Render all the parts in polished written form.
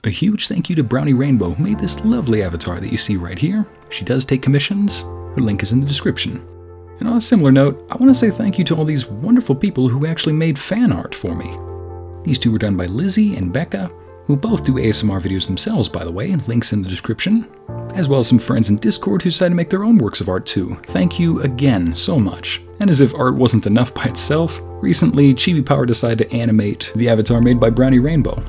A huge thank you to Brownie Rainbow, who made this lovely avatar that you see right here. She does take commissions. Her link is in the description. And on a similar note, I want to say thank you to all these wonderful people who actually made fan art for me. These two were done by Lizzie and Becca, who both do ASMR videos themselves, by the way, and links in the description, as well as some friends in Discord who decided to make their own works of art too. Thank you again so much. And as if art wasn't enough by itself, recently Chibi Power decided to animate the avatar made by Brownie Rainbow.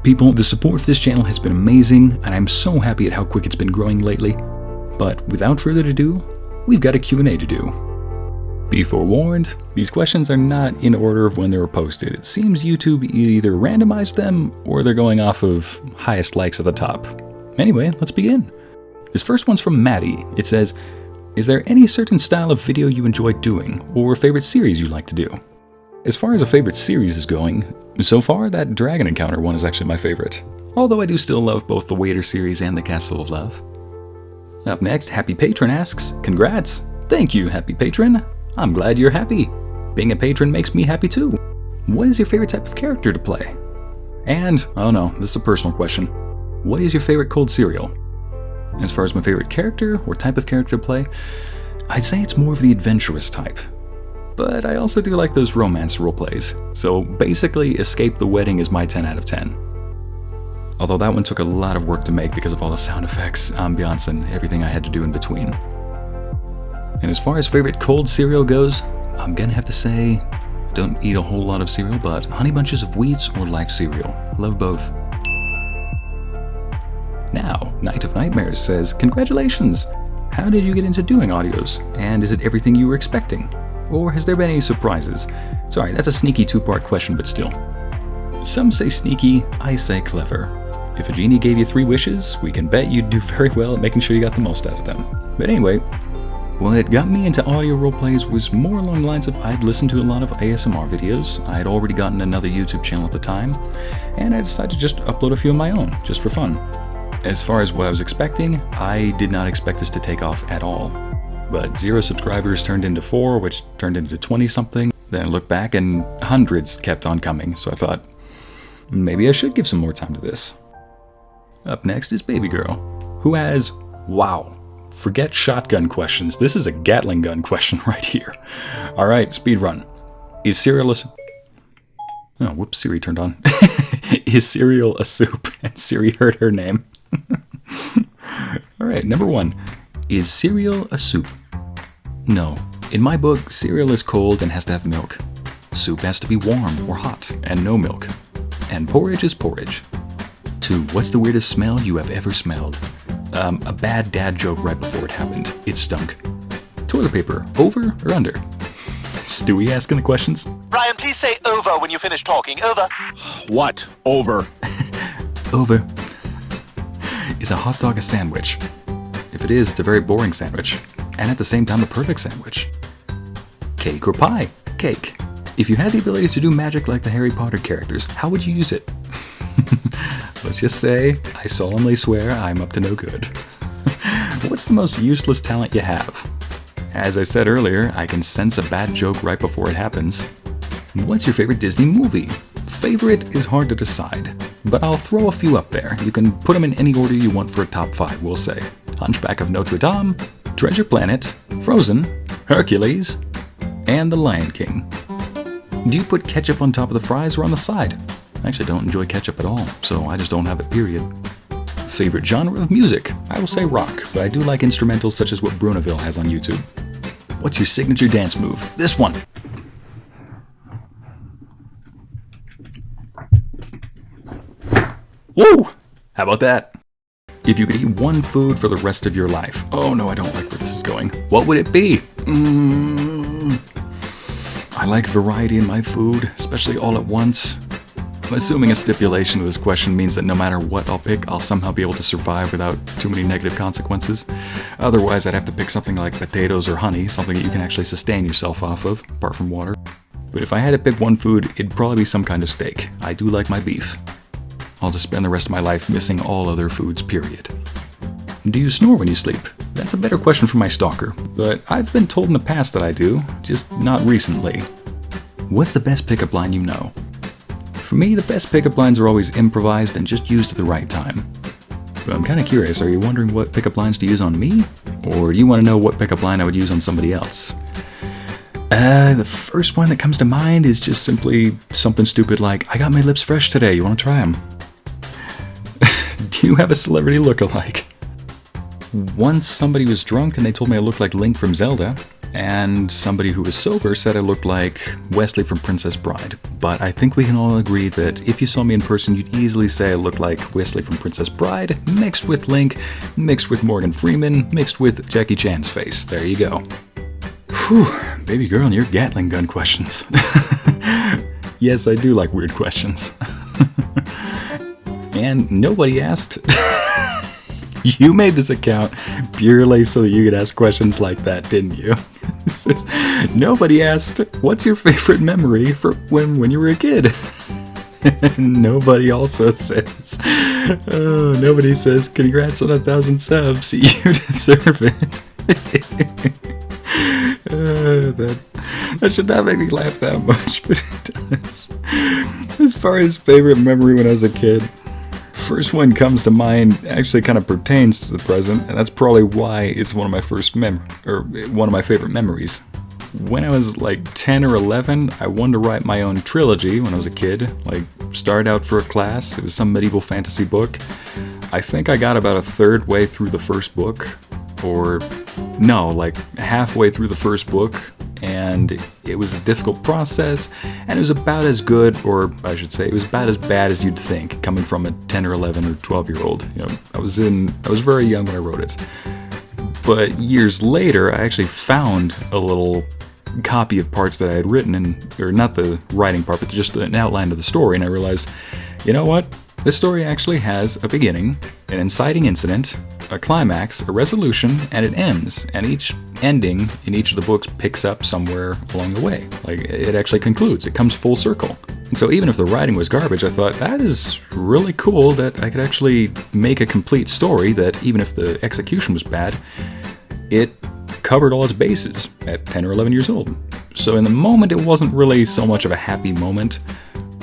People, the support for this channel has been amazing, and I'm so happy at how quick it's been growing lately. But without further ado, we've got a Q&A to do. Be forewarned, these questions are not in order of when they were posted. It seems YouTube either randomized them or they're going off of highest likes at the top. Anyway, let's begin. This first one's from Maddie. It says, is there any certain style of video you enjoy doing, or a favorite series you like to do? As far as a favorite series is going, so far that Dragon Encounter one is actually my favorite. Although I do still love both the Waiter series and the Castle of Love. Up next, Happy Patron asks, congrats! Thank you, Happy Patron! I'm glad you're happy. Being a patron makes me happy too. What is your favorite type of character to play? And, oh no, this is a personal question. What is your favorite cold cereal? As far as my favorite character or type of character to play, I'd say it's more of the adventurous type. But I also do like those romance roleplays. So basically, Escape the Wedding is my 10 out of 10. Although that one took a lot of work to make because of all the sound effects, ambiance, and everything I had to do in between. And as far as favorite cold cereal goes, I'm gonna have to say, don't eat a whole lot of cereal, but Honey Bunches of Wheats or Life cereal. Love both. Now, Night of Nightmares says, congratulations! How did you get into doing audios? And is it everything you were expecting? Or has there been any surprises? Sorry, that's a sneaky two-part question, but still. Some say sneaky, I say clever. If a genie gave you 3 wishes, we can bet you'd do very well at making sure you got the most out of them. But anyway, what got me into audio roleplays was more along the lines of I'd listened to a lot of ASMR videos, I had already gotten another YouTube channel at the time, and I decided to just upload a few of my own, just for fun. As far as what I was expecting, I did not expect this to take off at all. But 0 subscribers turned into 4, which turned into 20-something. Then I looked back and hundreds kept on coming, so I thought, maybe I should give some more time to this. Up next is Baby Girl, who has, wow. Forget shotgun questions. This is a Gatling gun question right here. Alright, speed run. Is cereal a soup? Oh, whoops, Siri turned on. Is cereal a soup? And Siri heard her name. Alright, number 1. Is cereal a soup? No. In my book, cereal is cold and has to have milk. Soup has to be warm or hot and no milk. And porridge is porridge. 2. What's the weirdest smell you have ever smelled? A bad dad joke right before it happened. It stunk. Toilet paper, over or under? Stewie asking the questions? Brian, please say over when you finish talking. Over. What? Over. Over. Is a hot dog a sandwich? If it is, it's a very boring sandwich. And at the same time, a perfect sandwich. Cake or pie? Cake. If you had the ability to do magic like the Harry Potter characters, how would you use it? Let's just say, I solemnly swear I'm up to no good. What's the most useless talent you have? As I said earlier, I can sense a bad joke right before it happens. What's your favorite Disney movie? Favorite is hard to decide, but I'll throw a few up there. You can put them in any order you want for a top 5, we'll say. Hunchback of Notre Dame, Treasure Planet, Frozen, Hercules, and The Lion King. Do you put ketchup on top of the fries or on the side? I actually don't enjoy ketchup at all, so I just don't have it, period. Favorite genre of music? I will say rock, but I do like instrumentals such as what Brunaville has on YouTube. What's your signature dance move? This one! Woo! How about that? If you could eat one food for the rest of your life, oh no, I don't like where this is going. What would it be? I like variety in my food, especially all at once. I'm assuming a stipulation of this question means that no matter what I'll pick, I'll somehow be able to survive without too many negative consequences. Otherwise, I'd have to pick something like potatoes or honey, something that you can actually sustain yourself off of, apart from water. But if I had to pick one food, it'd probably be some kind of steak. I do like my beef. I'll just spend the rest of my life missing all other foods, period. Do you snore when you sleep? That's a better question for my stalker, but I've been told in the past that I do, just not recently. What's the best pickup line you know? For me, the best pickup lines are always improvised and just used at the right time. But I'm kind of curious, are you wondering what pickup lines to use on me? Or do you want to know what pickup line I would use on somebody else? The first one that comes to mind is just simply something stupid like, I got my lips fresh today, you want to try them? Do you have a celebrity look-alike? Once somebody was drunk and they told me I looked like Link from Zelda, and somebody who was sober said I looked like Wesley from Princess Bride. But I think we can all agree that if you saw me in person, you'd easily say I looked like Wesley from Princess Bride, mixed with Link, mixed with Morgan Freeman, mixed with Jackie Chan's face. There you go. Whew, baby girl and your Gatling gun questions. Yes, I do like weird questions. And nobody asked. You made this account purely so that you could ask questions like that, didn't you? Nobody asked, what's your favorite memory for when you were a kid? Nobody also says, nobody says, congrats on 1,000 subs, you deserve it. That should not make me laugh that much, but it does. As far as favorite memory when I was a kid, first one comes to mind actually kind of pertains to the present, and that's probably why it's one of my one of my favorite memories. When I was like 10 or 11, I wanted to write my own trilogy when I was a kid. Like, started out for a class, it was some medieval fantasy book. I think I got about a third way through the first book, or no, like halfway through the first book, and it was a difficult process, and it was about as good, or I should say, it was about as bad as you'd think, coming from a 10 or 11 or 12-year-old. You know, I was very young when I wrote it. But years later, I actually found a little copy of parts that I had written, or not the writing part, but just an outline of the story, and I realized, you know what? This story actually has a beginning, an inciting incident, a climax, a resolution, and it ends. And each ending in each of the books picks up somewhere along the way. Like, it actually concludes. It comes full circle. And so even if the writing was garbage, I thought, that is really cool that I could actually make a complete story that, even if the execution was bad, it covered all its bases at 10 or 11 years old. So in the moment, it wasn't really so much of a happy moment.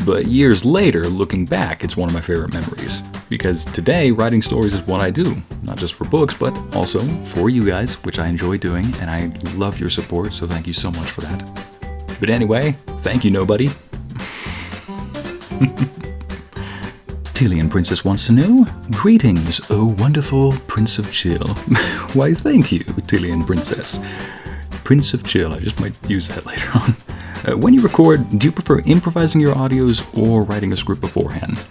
But years later, looking back, it's one of my favorite memories. Because today, writing stories is what I do. Not just for books, but also for you guys, which I enjoy doing, and I love your support, so thank you so much for that. But anyway, thank you, nobody. Tilian Princess wants to know, greetings, oh wonderful Prince of Chill. Why, thank you, Tilian Princess. Prince of Chill, I just might use that later on. When you record, do you prefer improvising your audios or writing a script beforehand?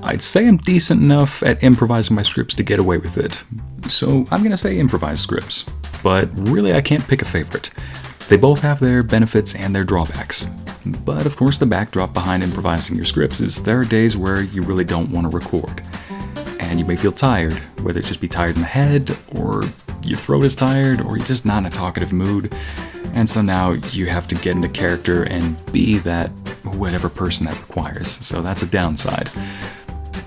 I'd say I'm decent enough at improvising my scripts to get away with it. So I'm going to say improvise scripts. But really, I can't pick a favorite. They both have their benefits and their drawbacks. But of course, the backdrop behind improvising your scripts is there are days where you really don't want to record. And you may feel tired, whether it just be tired in the head, or your throat is tired, or you're just not in a talkative mood. And so now you have to get into character and be that whatever person that requires. So that's a downside.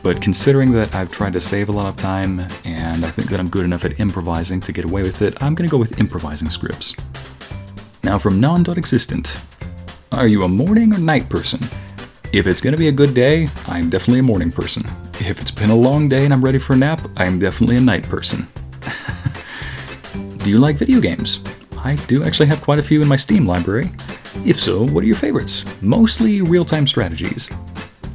But considering that I've tried to save a lot of time, and I think that I'm good enough at improvising to get away with it, I'm going to go with improvising scripts. Now from non.existent. Are you a morning or night person? If it's going to be a good day, I'm definitely a morning person. If it's been a long day and I'm ready for a nap, I'm definitely a night person. Do you like video games? I do actually have quite a few in my Steam library. If so, what are your favorites? Mostly real-time strategies,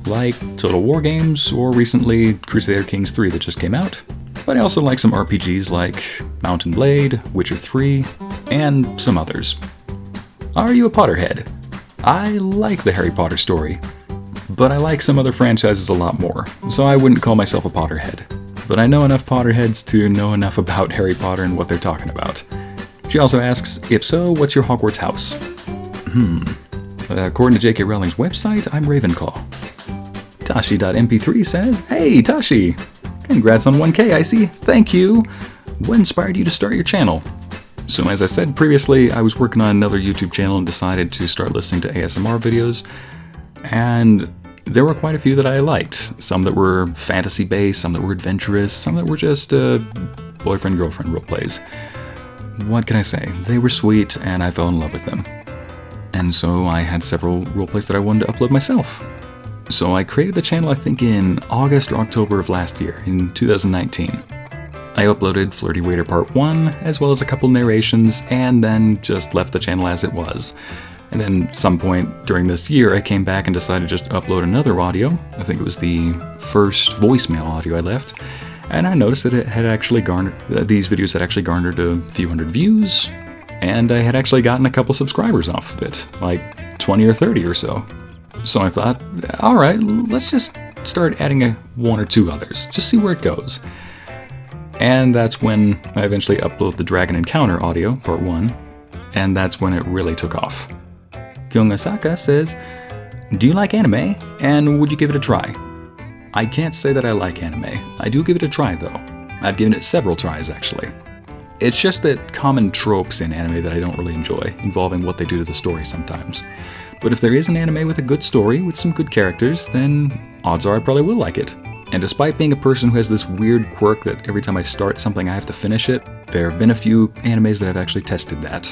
like Total War games, or recently Crusader Kings 3 that just came out. But I also like some RPGs like Mount & Blade, Witcher 3, and some others. Are you a Potterhead? I like the Harry Potter story, but I like some other franchises a lot more, so I wouldn't call myself a Potterhead. But I know enough Potterheads to know enough about Harry Potter and what they're talking about. She also asks, if so, what's your Hogwarts house? According to J.K. Rowling's website, I'm Ravenclaw. Tashi.mp3 said, hey Tashi! Congrats on 1K, Ycey! Thank you! What inspired you to start your channel? So as I said previously, I was working on another YouTube channel and decided to start listening to ASMR videos. And there were quite a few that I liked. Some that were fantasy-based, some that were adventurous, some that were just boyfriend-girlfriend roleplays. What can I say? They were sweet, and I fell in love with them. And so I had several roleplays that I wanted to upload myself. So I created the channel I think in August or October of last year, in 2019. I uploaded Flirty Waiter Part 1, as well as a couple narrations, and then just left the channel as it was. And then some point during this year, I came back and decided to just upload another audio. I think it was the first voicemail audio I left. And I noticed that these videos had actually garnered a few hundred views, and I had actually gotten a couple subscribers off of it, like 20 or 30 or so. So I thought, alright, let's just start adding one or two others, just see where it goes. And that's when I eventually uploaded the Dragon Encounter audio, part 1, and that's when it really took off. Kyung Asaka says, do you like anime, and would you give it a try? I can't say that I like anime. I do give it a try though. I've given it several tries actually. It's just that common tropes in anime that I don't really enjoy, involving what they do to the story sometimes. But if there is an anime with a good story, with some good characters, then odds are I probably will like it. And despite being a person who has this weird quirk that every time I start something I have to finish it, there have been a few animes that have actually tested that.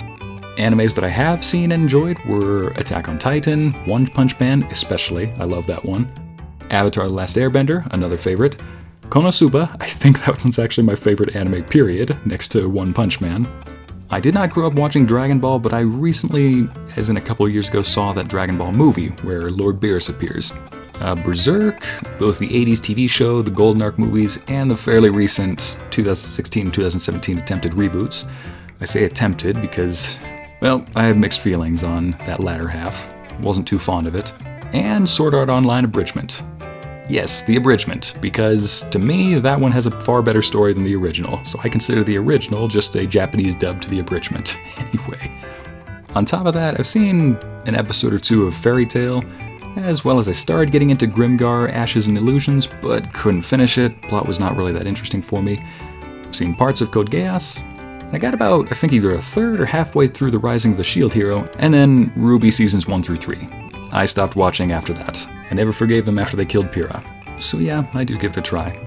Animes that I have seen and enjoyed were Attack on Titan, One Punch Man especially, I love that one, Avatar: The Last Airbender, another favorite, Konosuba, I think that one's actually my favorite anime period, next to One Punch Man. I did not grow up watching Dragon Ball, but I recently, as in a couple of years ago, saw that Dragon Ball movie where Lord Beerus appears. Berserk, both the 80s TV show, the Golden Arc movies, and the fairly recent 2016 and 2017 attempted reboots. I say attempted because, well, I have mixed feelings on that latter half. Wasn't too fond of it. And Sword Art Online abridgment. Yes, the abridgment, because to me, that one has a far better story than the original, so I consider the original just a Japanese dub to the abridgment. Anyway. On top of that, I've seen an episode or two of Fairy Tail, as well as I started getting into Grimgar, Ashes and Illusions, but couldn't finish it. Plot was not really that interesting for me. I've seen parts of Code Geass. I got about, I think, either a third or halfway through The Rising of the Shield Hero, and then Ruby Seasons 1 through 3. I stopped watching after that. I never forgave them after they killed Pyrrha. So yeah, I do give it a try.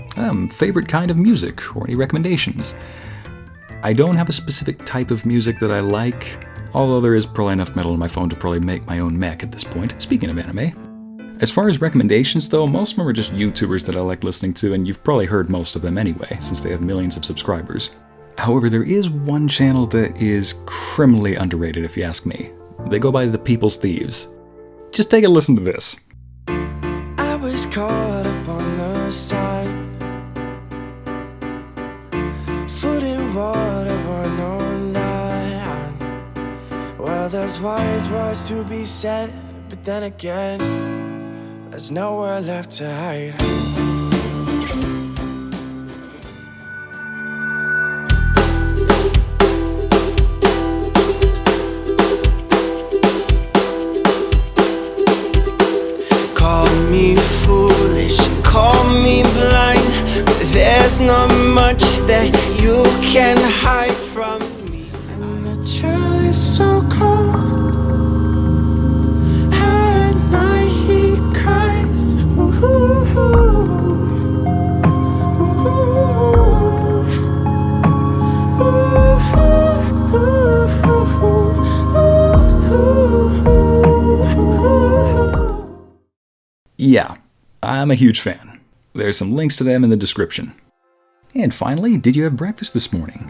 Favorite kind of music, or any recommendations? I don't have a specific type of music that I like, although there is probably enough metal on my phone to probably make my own mech at this point, speaking of anime. As far as recommendations though, most of them are just YouTubers that I like listening to, and you've probably heard most of them anyway, since they have millions of subscribers. However, there is one channel that is criminally underrated if you ask me. They go by the People's Thieves. Just take a listen to this. I was caught up on the side, food and water were no line. Well, there's wise words to be said, but then again, there's nowhere left to hide. Call me blind, but there's not much that you can hide from me. And the chill is so cold. At night he cries. Ooh, ooh, ooh. Yeah, I'm a huge fan. There's some links to them in the description. And finally, did you have breakfast this morning?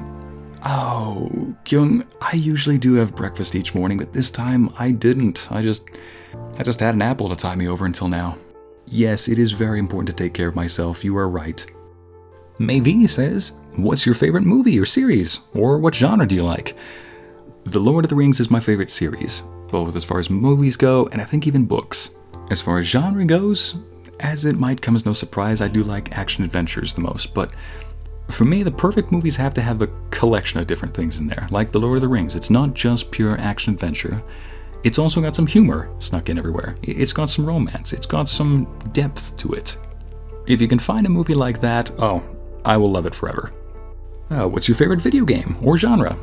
Oh, Kyung, I usually do have breakfast each morning, but this time I didn't. I just had an apple to tie me over until now. Yes, it is very important to take care of myself, you are right. Mayvi says, what's your favorite movie or series? Or what genre do you like? The Lord of the Rings is my favorite series, both as far as movies go, and I think even books. As far as genre goes, as it might come as no surprise, I do like action adventures the most, but for me, the perfect movies have to have a collection of different things in there, like The Lord of the Rings. It's not just pure action adventure. It's also got some humor snuck in everywhere. It's got some romance. It's got some depth to it. If you can find a movie like that, oh, I will love it forever. What's your favorite video game or genre?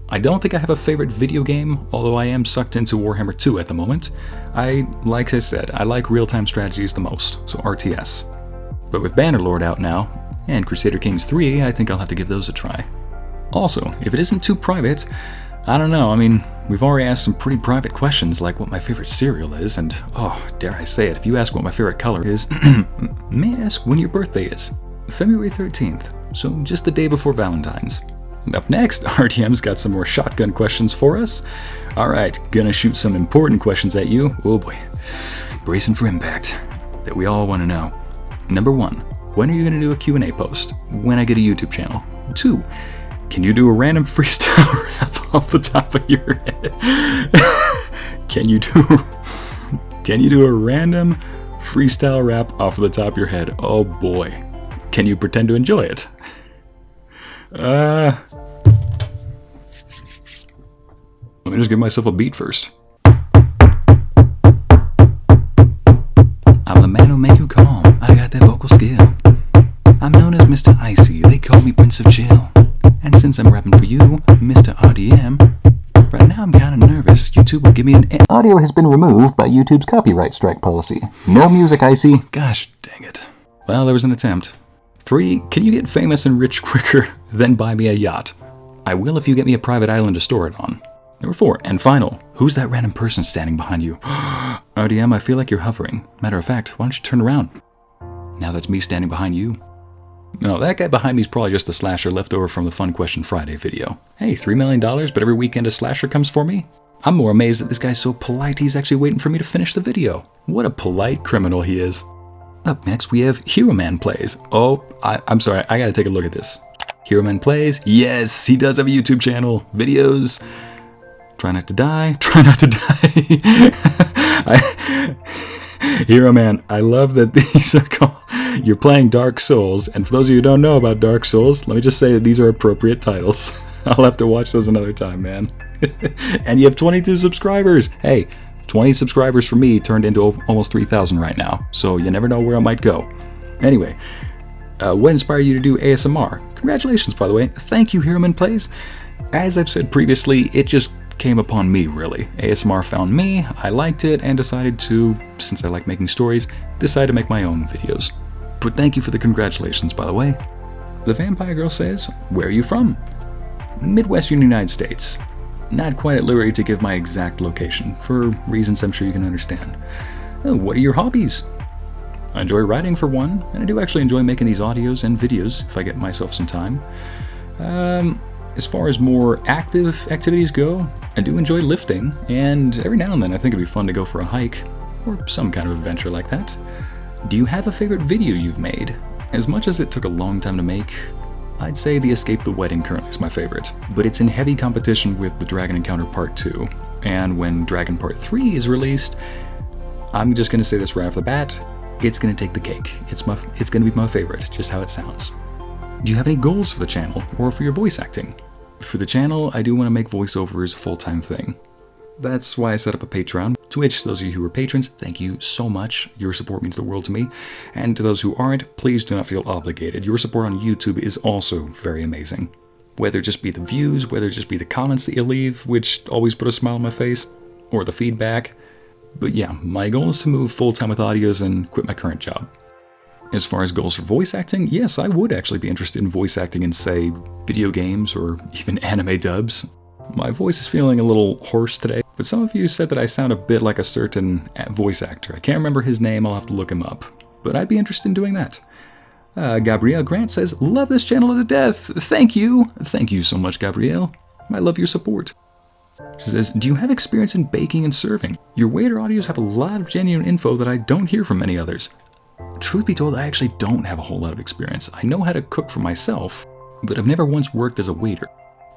I don't think I have a favorite video game, although I am sucked into Warhammer 2 at the moment. Like I said, I like real-time strategies the most, so RTS. But with Bannerlord out now, and Crusader Kings 3, I think I'll have to give those a try. Also, if it isn't too private, I don't know, I mean, we've already asked some pretty private questions like what my favorite cereal is, and dare I say it, if you ask what my favorite color is, may I ask when your birthday is? February 13th, so just the day before Valentine's. Up next, RTM's got some more shotgun questions for us. Alright, gonna shoot some important questions at you. Oh boy, bracing for impact that we all want to know. Number 1, when are you gonna do a Q&A post? When I get a YouTube channel. 2, can you do a random freestyle rap off the top of your head? Can you do a random freestyle rap off of the top of your head? Oh boy. Can you pretend to enjoy it? Let me just give myself a beat first. I'm the man who make you calm. I got that vocal skill. I'm known as Mr. Ycey. They call me Prince of Chill. And since I'm rapping for you, Mr. RDM, right now I'm kind of nervous. YouTube will give me an... Audio has been removed by YouTube's copyright strike policy. No music, Ycey. Gosh, dang it. Well, there was an attempt. 3, can you get famous and rich quicker than buy me a yacht? I will if you get me a private island to store it on. Number 4, and final, who's that random person standing behind you? RDM, I feel like you're hovering. Matter of fact, why don't you turn around? Now that's me standing behind you. No, that guy behind me is probably just a slasher left over from the Fun Question Friday video. Hey, $3 million, but every weekend a slasher comes for me? I'm more amazed that this guy's so polite he's actually waiting for me to finish the video. What a polite criminal he is. Up next, we have Hero Man Plays. Oh, I'm sorry, I gotta take a look at this. Hero Man Plays, yes, he does have a YouTube channel. Videos, try not to die. Hero Man, I love that these are called... You're playing Dark Souls, and for those of you who don't know about Dark Souls, let me just say that these are appropriate titles. I'll have to watch those another time, man. And you have 22 subscribers. Hey, 20 subscribers for me turned into almost 3,000 right now, so you never know where I might go. Anyway, what inspired you to do ASMR? Congratulations, by the way. Thank you, Hero Man Plays. As I've said previously, it just came upon me, really. ASMR found me, I liked it, and decided to, since I like making stories, decide to make my own videos. But thank you for the congratulations, by the way. The Vampire Girl says, where are you from? Midwestern United States. Not quite at liberty to give my exact location, for reasons I'm sure you can understand. What are your hobbies? I enjoy writing for one, and I do actually enjoy making these audios and videos if I get myself some time. As far as more active activities go, I do enjoy lifting, and every now and then I think it'd be fun to go for a hike, or some kind of adventure like that. Do you have a favorite video you've made? As much as it took a long time to make, I'd say the Escape the Wedding currently is my favorite, but it's in heavy competition with the Dragon Encounter Part 2, and when Dragon Part 3 is released, I'm just going to say this right off the bat, it's going to take the cake. It's going to be my favorite, just how it sounds. Do you have any goals for the channel, or for your voice acting? For the channel, I do want to make voiceovers a full-time thing. That's why I set up a Patreon, to which those of you who are patrons, thank you so much. Your support means the world to me. And to those who aren't, please do not feel obligated. Your support on YouTube is also very amazing. Whether it just be the views, whether it just be the comments that you leave, which always put a smile on my face, or the feedback. But yeah, my goal is to move full-time with audios and quit my current job. As far as goals for voice acting, yes, I would actually be interested in voice acting in, say, video games or even anime dubs. My voice is feeling a little hoarse today, but some of you said that I sound a bit like a certain voice actor. I can't remember his name, I'll have to look him up. But I'd be interested in doing that. Gabrielle Grant says, love this channel to death. Thank you. Thank you so much, Gabrielle. I love your support. She says, do you have experience in baking and serving? Your waiter audios have a lot of genuine info that I don't hear from many others. Truth be told, I actually don't have a whole lot of experience. I know how to cook for myself, but I've never once worked as a waiter.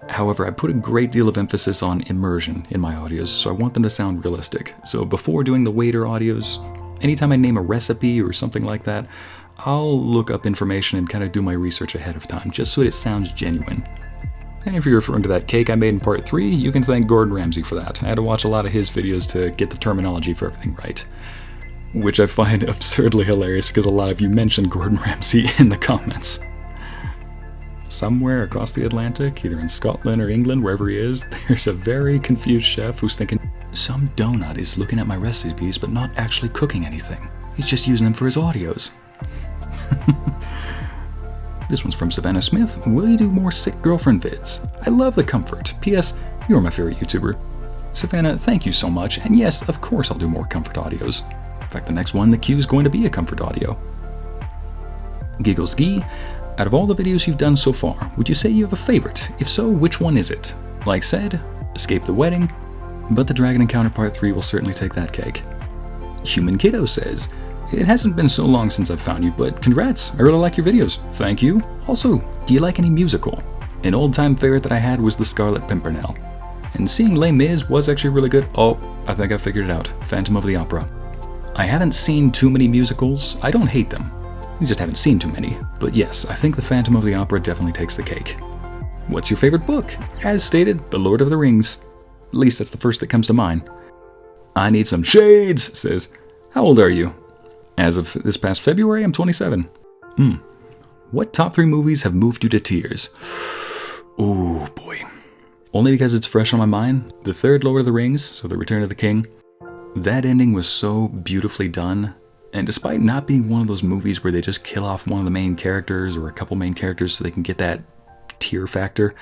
However, I put a great deal of emphasis on immersion in my audios, so I want them to sound realistic. So before doing the waiter audios, anytime I name a recipe or something like that, I'll look up information and kind of do my research ahead of time, just so it sounds genuine. And if you're referring to that cake I made in part 3, you can thank Gordon Ramsay for that. I had to watch a lot of his videos to get the terminology for everything right. Which I find absurdly hilarious because a lot of you mentioned Gordon Ramsay in the comments. Somewhere across the Atlantic, either in Scotland or England, wherever he is, there's a very confused chef who's thinking, some donut is looking at my recipes but not actually cooking anything. He's just using them for his audios. This one's from Savannah Smith. Will you do more sick girlfriend vids? I love the comfort. P.S. You're my favorite YouTuber. Savannah, thank you so much. And yes, of course I'll do more comfort audios. In fact, the next one in the queue is going to be a comfort audio. Giggles Gee, out of all the videos you've done so far, would you say you have a favorite? If so, which one is it? Like said, Escape the Wedding, but the Dragon Encounter Part 3 will certainly take that cake. Human Kiddo says, it hasn't been so long since I've found you, but congrats, I really like your videos. Thank you. Also, do you like any musical? An old-time favorite that I had was The Scarlet Pimpernel. And seeing Les Mis was actually really good. Oh, I think I figured it out. Phantom of the Opera. I haven't seen too many musicals. I don't hate them. I just haven't seen too many. But yes, I think The Phantom of the Opera definitely takes the cake. What's your favorite book? As stated, The Lord of the Rings. At least that's the first that comes to mind. I need some shades, says, how old are you? As of this past February, I'm 27. What top 3 movies have moved you to tears? Ooh, boy. Only because it's fresh on my mind. The third Lord of the Rings, so The Return of the King. That ending was so beautifully done. And despite not being one of those movies where they just kill off one of the main characters or a couple main characters so they can get that tear factor,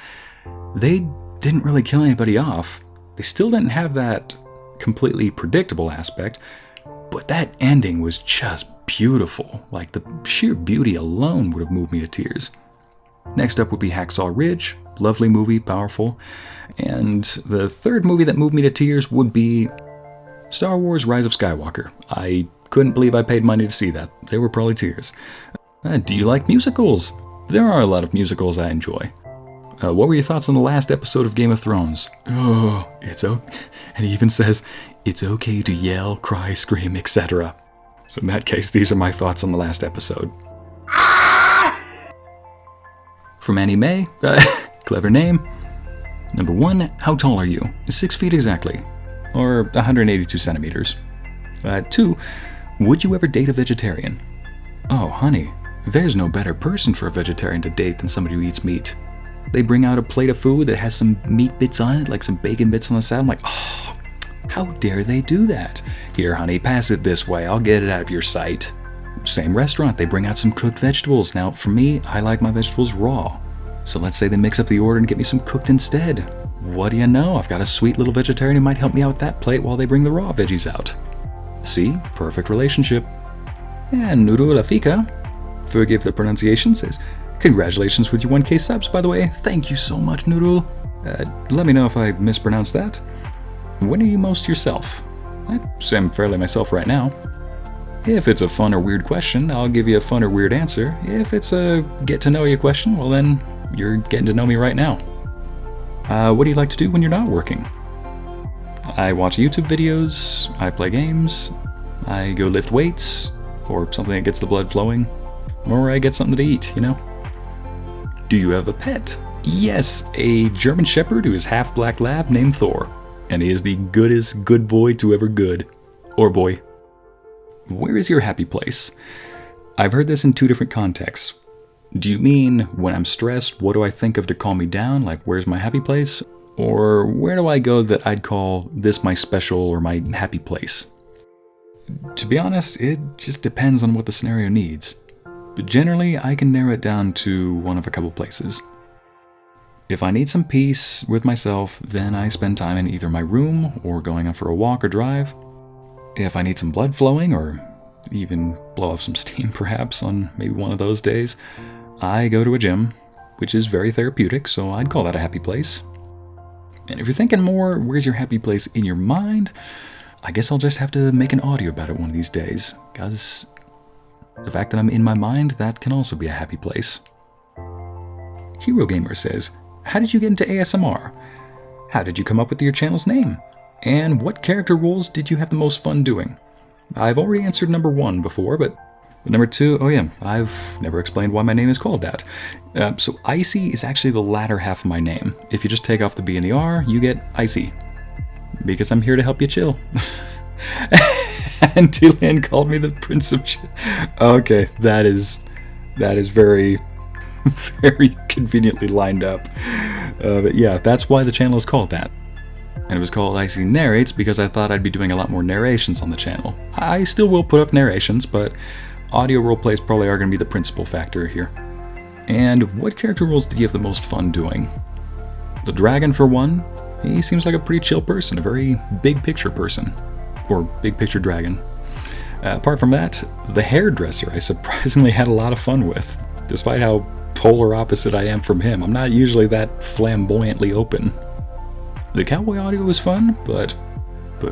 they didn't really kill anybody off. They still didn't have that completely predictable aspect, but that ending was just beautiful. Like, the sheer beauty alone would have moved me to tears. Next up would be Hacksaw Ridge. Lovely movie, powerful. And the third movie that moved me to tears would be Star Wars Rise of Skywalker. I couldn't believe I paid money to see that. They were probably tears. Do you like musicals? There are a lot of musicals I enjoy. What were your thoughts on the last episode of Game of Thrones? Oh, it's okay. And he even says, it's okay to yell, cry, scream, etc. So in that case, these are my thoughts on the last episode. From Annie Mae, clever name. Number 1, how tall are you? 6 feet exactly. Or 182 centimeters. 2, would you ever date a vegetarian? Oh, honey, there's no better person for a vegetarian to date than somebody who eats meat. They bring out a plate of food that has some meat bits on it, like some bacon bits on the side. I'm like, oh, how dare they do that? Here, honey, pass it this way. I'll get it out of your sight. Same restaurant, they bring out some cooked vegetables. Now, for me, I like my vegetables raw. So let's say they mix up the order and get me some cooked instead. What do you know? I've got a sweet little vegetarian who might help me out with that plate while they bring the raw veggies out. See? Perfect relationship. And Nurul Afika, forgive the pronunciation, says, congratulations with your 1K subs, by the way. Thank you so much, Nurul. Let me know if I mispronounced that. When are you most yourself? I'm fairly myself right now. If it's a fun or weird question, I'll give you a fun or weird answer. If it's a get to know you question, well then, you're getting to know me right now. What do you like to do when you're not working? I watch YouTube videos, I play games, I go lift weights, or something that gets the blood flowing, or I get something to eat, you know? Do you have a pet? Yes, a German Shepherd who is half black lab named Thor, and he is the goodest good boy to ever good. Or boy. Where is your happy place? I've heard this in 2 different contexts. Do you mean, when I'm stressed, what do I think of to calm me down, like where's my happy place? Or where do I go that I'd call this my special or my happy place? To be honest, it just depends on what the scenario needs. But generally, I can narrow it down to one of a couple places. If I need some peace with myself, then I spend time in either my room or going out for a walk or drive. If I need some blood flowing, or even blow off some steam perhaps on maybe one of those days, I go to a gym, which is very therapeutic, so I'd call that a happy place. And if you're thinking more, where's your happy place in your mind? I guess I'll just have to make an audio about it one of these days, because the fact that I'm in my mind, that can also be a happy place. Hero Gamer says, how did you get into ASMR? How did you come up with your channel's name? And what character roles did you have the most fun doing? I've already answered number 1 before, but number 2, oh yeah, I've never explained why my name is called that. So Ycey is actually the latter half of my name. If you just take off the B and the R, you get Ycey. Because I'm here to help you chill. And Dylan called me the Prince of Chill. Okay, that is very, very conveniently lined up. But yeah, that's why the channel is called that. And it was called Ycey Narrates because I thought I'd be doing a lot more narrations on the channel. I still will put up narrations, but audio roleplays probably are going to be the principal factor here. And what character roles did you have the most fun doing? The dragon for one, He seems like a pretty chill person, a very big picture person. Or big picture dragon. Apart from that, the hairdresser I surprisingly had a lot of fun with. Despite how polar opposite I am from him, I'm not usually that flamboyantly open. The cowboy audio was fun, but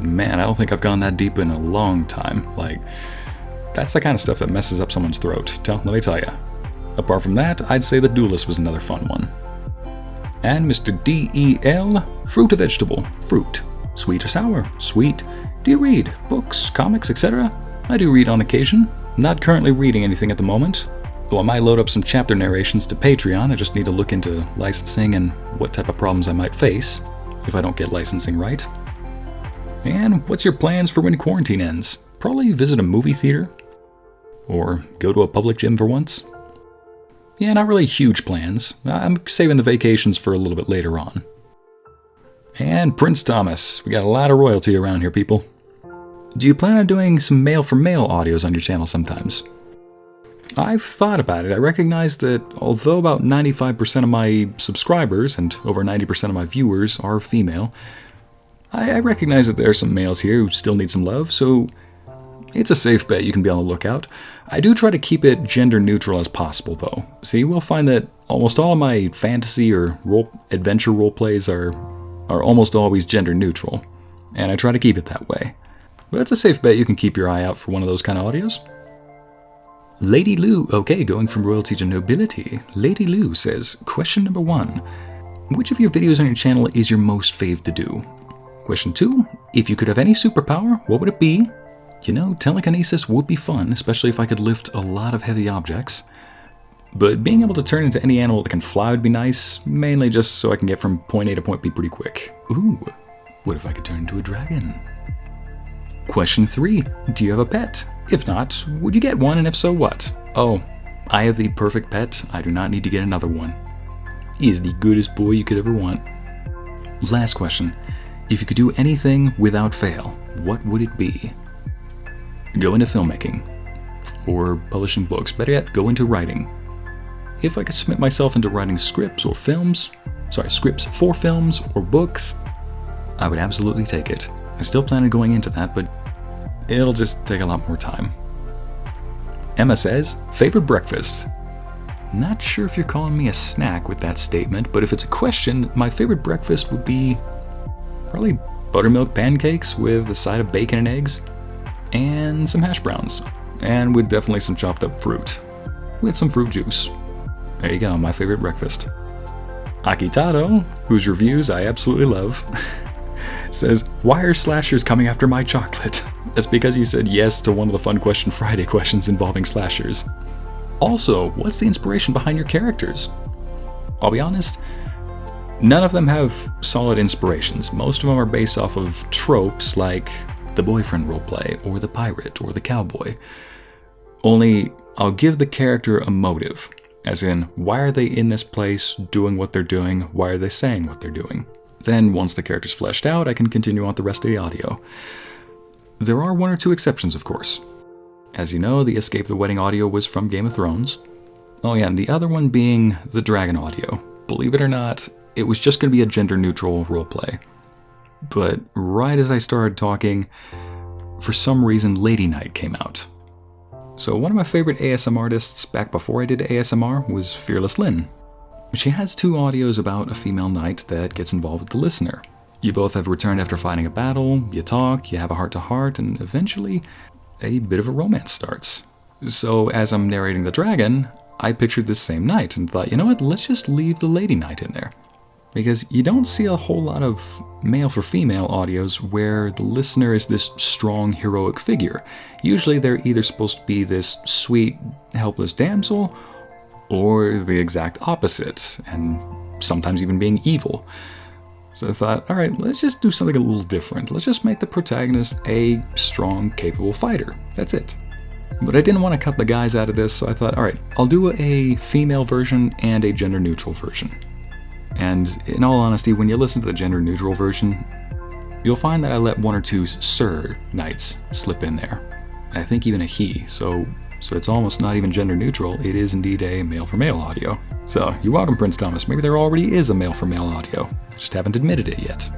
man, I don't think I've gone that deep in a long time. Like, that's the kind of stuff that messes up someone's throat, let me tell ya. Apart from that, I'd say the duelist was another fun one. And Mr. D.E.L., fruit or vegetable? Fruit. Sweet or sour? Sweet. Do you read books, comics, etc.? I do read on occasion. Not currently reading anything at the moment, though I might load up some chapter narrations to Patreon. I just need to look into licensing and what type of problems I might face if I don't get licensing right. And what's your plans for when quarantine ends? Probably visit a movie theater? Or go to a public gym for once? Yeah, not really huge plans. I'm saving the vacations for a little bit later on. And Prince Thomas. We got a lot of royalty around here, people. Do you plan on doing some mail-for-mail audios on your channel sometimes? I've thought about it. I recognize that although about 95% of my subscribers and over 90% of my viewers are female, I recognize that there are some males here who still need some love, so it's a safe bet you can be on the lookout. I do try to keep it gender neutral as possible, though. See, we'll find that almost all of my fantasy or adventure roleplays are almost always gender neutral, and I try to keep it that way. But it's a safe bet you can keep your eye out for one of those kind of audios. Lady Lou, okay, going from royalty to nobility. Lady Lou says, question number 1, which of your videos on your channel is your most fave to do? Question 2, if you could have any superpower, what would it be? You know, telekinesis would be fun, especially if I could lift a lot of heavy objects. But being able to turn into any animal that can fly would be nice, mainly just so I can get from point A to point B pretty quick. Ooh, what if I could turn into a dragon? Question 3, do you have a pet? If not, would you get one, and if so, what? Oh, I have the perfect pet. I do not need to get another one. He is the goodest boy you could ever want. Last question, if you could do anything without fail, what would it be? Go into filmmaking, or publishing books. Better yet, go into writing. If I could submit myself into writing scripts for films or books, I would absolutely take it. I still plan on going into that, but it'll just take a lot more time. Emma says, favorite breakfast? Not sure if you're calling me a snack with that statement, but if it's a question, my favorite breakfast would be probably buttermilk pancakes with a side of bacon and eggs, and some hash browns, and with definitely some chopped up fruit, with some fruit juice. There you go, my favorite breakfast. Akitado, whose reviews I absolutely love, says, why are slashers coming after my chocolate? That's because you said yes to one of the Fun Question Friday questions involving slashers. Also, what's the inspiration behind your characters? I'll be honest, none of them have solid inspirations. Most of them are based off of tropes like the boyfriend roleplay, or the pirate, or the cowboy. Only, I'll give the character a motive. As in, why are they in this place, doing what they're doing? Why are they saying what they're doing? Then, once the character's fleshed out, I can continue on with the rest of the audio. There are 1 or 2 exceptions, of course. As you know, the Escape the Wedding audio was from Game of Thrones. Oh yeah, and the other one being the Dragon audio. Believe it or not, it was just going to be a gender-neutral roleplay. But right as I started talking, for some reason Lady Night came out. So one of my favorite ASM artists back before I did ASMR was Fearless Lynn. She has 2 audios about a female knight that gets involved with the listener. You both have returned after fighting a battle, you talk, you have a heart-to-heart, and eventually a bit of a romance starts. So as I'm narrating the dragon, I pictured this same knight and thought, you know what, let's just leave the lady knight in there. Because you don't see a whole lot of male for female audios where the listener is this strong, heroic figure. Usually they're either supposed to be this sweet, helpless damsel, or the exact opposite, and sometimes even being evil. So I thought, alright, let's just do something a little different. Let's just make the protagonist a strong, capable fighter. That's it. But I didn't want to cut the guys out of this, so I thought, alright, I'll do a female version and a gender-neutral version. And in all honesty, when you listen to the gender-neutral version, you'll find that I let 1 or 2 Sir Knights slip in there. I think even a he, so it's almost not even gender-neutral, it is indeed a male-for-male audio. So, you're welcome, Prince Thomas. Maybe there already is a male-for-male audio. I just haven't admitted it yet.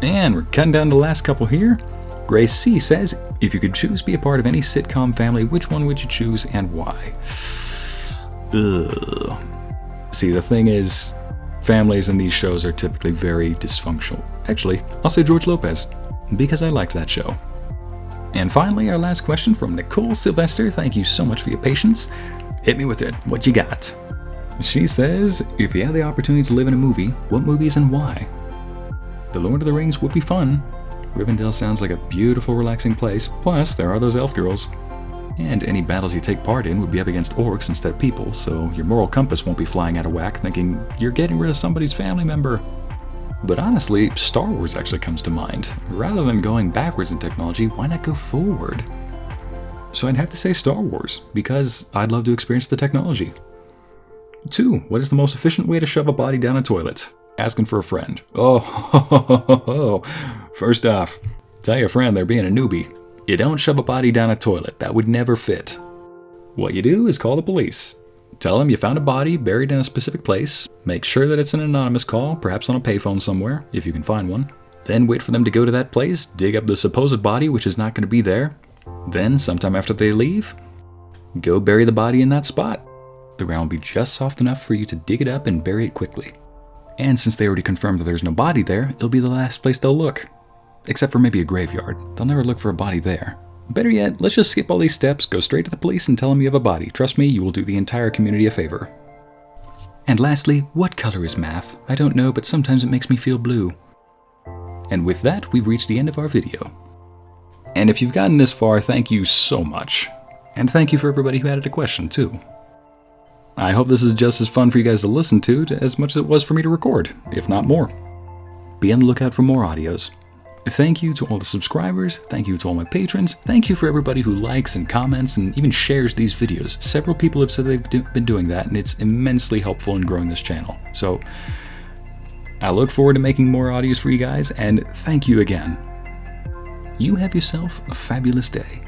And we're cutting down to the last couple here. Grace C says, if you could choose to be a part of any sitcom family, which one would you choose and why? Ugh. See, the thing is, families in these shows are typically very dysfunctional. Actually, I'll say George Lopez, because I liked that show. And finally, our last question from Nicole Sylvester. Thank you so much for your patience. Hit me with it. What you got? She says, if you had the opportunity to live in a movie, what movies and why? The Lord of the Rings would be fun. Rivendell sounds like a beautiful, relaxing place. Plus, there are those elf girls. And any battles you take part in would be up against orcs instead of people, so your moral compass won't be flying out of whack thinking you're getting rid of somebody's family member. But honestly, Star Wars actually comes to mind. Rather than going backwards in technology, why not go forward? So I'd have to say Star Wars, because I'd love to experience the technology. 2. What is the most efficient way to shove a body down a toilet? Asking for a friend. Oh, first off, tell your friend they're being a newbie. You don't shove a body down a toilet. That would never fit. What you do is call the police. Tell them you found a body buried in a specific place. Make sure that it's an anonymous call, perhaps on a payphone somewhere, if you can find one. Then wait for them to go to that place, dig up the supposed body, which is not going to be there. Then, sometime after they leave, go bury the body in that spot. The ground will be just soft enough for you to dig it up and bury it quickly. And since they already confirmed that there's no body there, it'll be the last place they'll look. Except for maybe a graveyard. They'll never look for a body there. Better yet, let's just skip all these steps, go straight to the police and tell them you have a body. Trust me, you will do the entire community a favor. And lastly, what color is math? I don't know, but sometimes it makes me feel blue. And with that, we've reached the end of our video. And if you've gotten this far, thank you so much. And thank you for everybody who added a question, too. I hope this is just as fun for you guys to listen to as much as it was for me to record, if not more. Be on the lookout for more audios. Thank you to all the subscribers, thank you to all my patrons, thank you for everybody who likes and comments and even shares these videos. Several people have said they've been doing that, and it's immensely helpful in growing this channel. So, I look forward to making more audios for you guys, and thank you again. You have yourself a fabulous day.